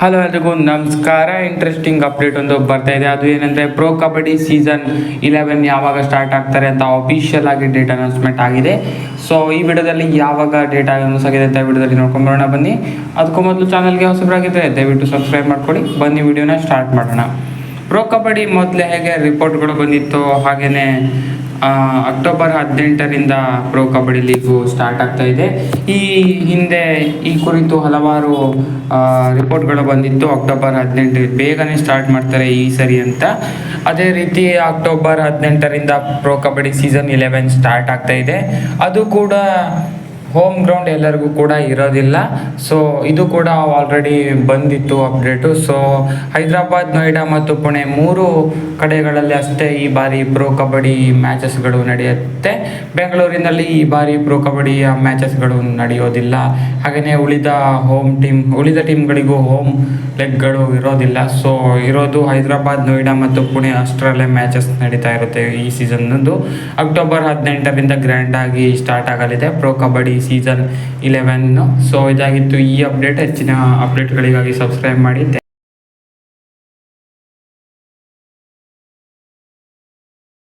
Hello ಎಲ್ರಿಗೂ ನಮಸ್ಕಾರ. Interesting update ಒಂದು ಬರ್ತಾ ಇದೆ. ಅದು ಏನಂದರೆ ಪ್ರೋ ಕಬಡ್ಡಿ ಸೀಸನ್ 11 ಯಾವಾಗ ಸ್ಟಾರ್ಟ್ ಆಗ್ತಾರೆ ಅಂತ ಅಫಿಷಿಯಲ್ ಆಗಿ ಡೇಟ್ ಅನೌನ್ಸ್ಮೆಂಟ್ ಆಗಿದೆ. ಸೊ ಈ ವಿಡಿಯೋದಲ್ಲಿ ಯಾವಾಗ ಡೇಟ್ ಅನೌನ್ಸ್ ಆಗಿದೆ ಅಂತ ವಿಡಿಯೋದಲ್ಲಿ ನೋಡ್ಕೊಂಬರೋಣ ಬನ್ನಿ. ಅದಕ್ಕೂ ಮೊದಲು ಚಾನಲ್ಗೆ ಹೊಸಬರಾಗಿದ್ದರೆ ದಯವಿಟ್ಟು ಸಬ್ಸ್ಕ್ರೈಬ್ ಮಾಡ್ಕೊಳ್ಳಿ. ಬನ್ನಿ ವಿಡಿಯೋನ ಸ್ಟಾರ್ಟ್ ಮಾಡೋಣ. ಪ್ರೋ ಕಬಡ್ಡಿ ಮೊದಲೇ ಹೇಗೆ ರಿಪೋರ್ಟ್ಗಳು ಬಂದಿತ್ತು ಹಾಗೆಯೇ ಅಕ್ಟೋಬರ್ 18ರಿಂದ ಪ್ರೋ ಕಬಡ್ಡಿ ಲೀಗು ಸ್ಟಾರ್ಟ್ ಆಗ್ತಾ ಇದೆ. ಈ ಹಿಂದೆ ಈ ಕುರಿತು ಹಲವಾರು ರಿಪೋರ್ಟ್ಗಳು ಬಂದಿತ್ತು. ಅಕ್ಟೋಬರ್ 18 ಬೇಗನೆ ಸ್ಟಾರ್ಟ್ ಮಾಡ್ತಾರೆ ಈ ಸರಿ ಅಂತ. ಅದೇ ರೀತಿ ಅಕ್ಟೋಬರ್ 18ರಿಂದ ಪ್ರೋ ಕಬಡ್ಡಿ ಸೀಸನ್ 11 ಸ್ಟಾರ್ಟ್ ಆಗ್ತಾ ಇದೆ. ಅದು ಕೂಡ ಹೋಮ್ ಗ್ರೌಂಡ್ ಎಲ್ಲರಿಗೂ ಕೂಡ ಇರೋದಿಲ್ಲ. ಸೊ ಇದು ಕೂಡ ಆಲ್ರೆಡಿ ಬಂದಿತ್ತು ಅಪ್ಡೇಟು. ಸೊ ಹೈದರಾಬಾದ್, ನೋಯ್ಡಾ ಮತ್ತು ಪುಣೆ 3 ಕಡೆಗಳಲ್ಲಿ ಅಷ್ಟೇ ಈ ಬಾರಿ ಪ್ರೋ ಕಬಡ್ಡಿ ಮ್ಯಾಚಸ್ಗಳು ನಡೆಯುತ್ತೆ. ಬೆಂಗಳೂರಿನಲ್ಲಿ ಈ ಬಾರಿ ಪ್ರೋ ಕಬಡ್ಡಿಯ ಮ್ಯಾಚಸ್ಗಳು ನಡೆಯೋದಿಲ್ಲ. ಹಾಗೆಯೇ ಉಳಿದ ಟೀಮ್ಗಳಿಗೂ ಹೋಮ್ ಲೆಗ್ಗಳು ಇರೋದಿಲ್ಲ. ಸೊ ಇರೋದು ಹೈದರಾಬಾದ್, ನೋಯ್ಡಾ ಮತ್ತು ಪುಣೆ ಅಷ್ಟರಲ್ಲೇ ಮ್ಯಾಚಸ್ ನಡೀತಾ ಇರುತ್ತೆ. ಈ ಸೀಸನ್ನದು ಅಕ್ಟೋಬರ್ 18ರಿಂದ ಗ್ರ್ಯಾಂಡಾಗಿ ಸ್ಟಾರ್ಟ್ ಆಗಲಿದೆ ಪ್ರೋ ಕಬಡ್ಡಿ ಸೀಸನ್ 11. ಸೊ ಇದಾಗಿತ್ತು ಈ ಅಪ್ಡೇಟ್. ಹೆಚ್ಚಿನ ಅಪ್ಡೇಟ್ಗಳಿಗಾಗಿ ಸಬ್ಸ್ಕ್ರೈಬ್ ಮಾಡಿ.